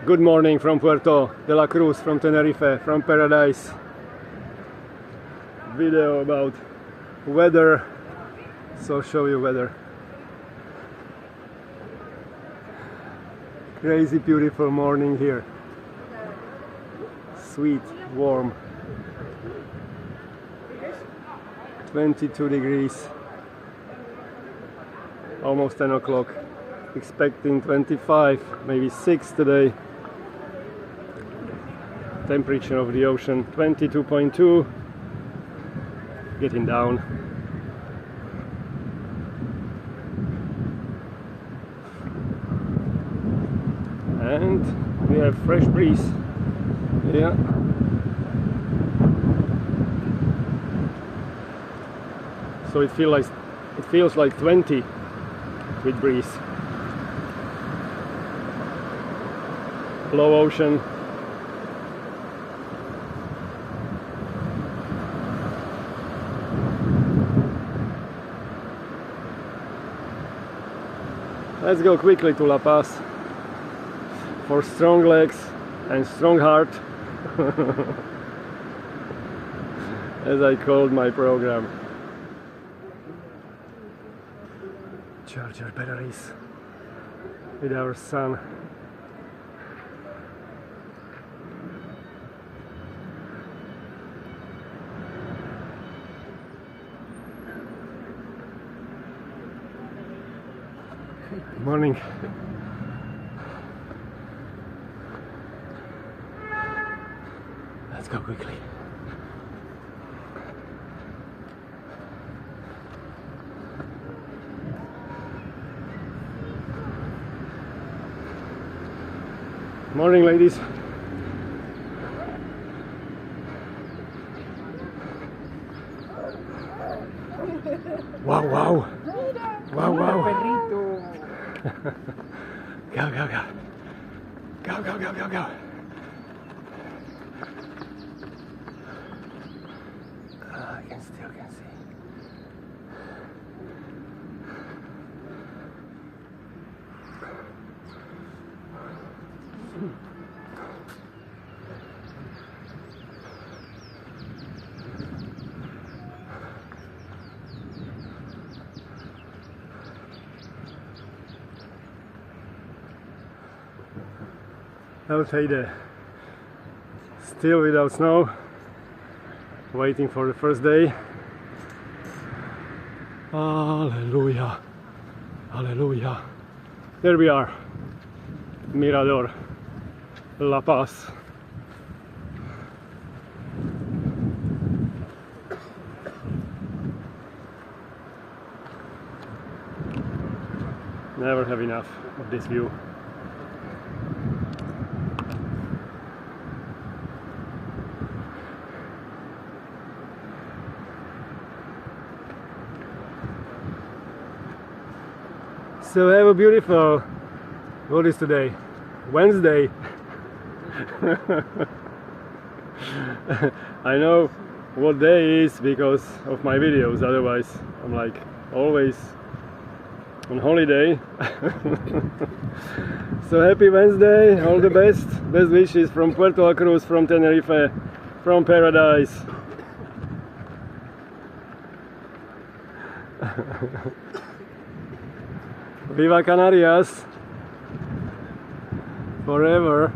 Good morning from Puerto, de la Cruz, from Tenerife, from paradise. Video about weather, so show you weather. Crazy beautiful morning here. Sweet, warm. 22 degrees. Almost 10 o'clock. Expecting 25, maybe 6 today. Temperature of the ocean 22.2. Getting down. And we have fresh breeze. Yeah. So it feels like 20 with breeze. Low ocean. Let's go quickly to La Paz for strong legs and strong heart, as I called my program. Charger batteries with our sun. Good morning. Let's go quickly. Morning, ladies. Wow, wow. Wow, wow. Go, go, go. Go, go, go, go, go. I can still see. Hazte, still without snow, waiting for the first day. Hallelujah, hallelujah. There we are, Mirador, La Paz. Never have enough of this view. So have a beautiful, what is today? Wednesday. I know what day is because of my videos, otherwise I'm like always on holiday. So happy Wednesday, all the best wishes from Puerto, Cruz, from Tenerife, from paradise. Viva Canarias forever.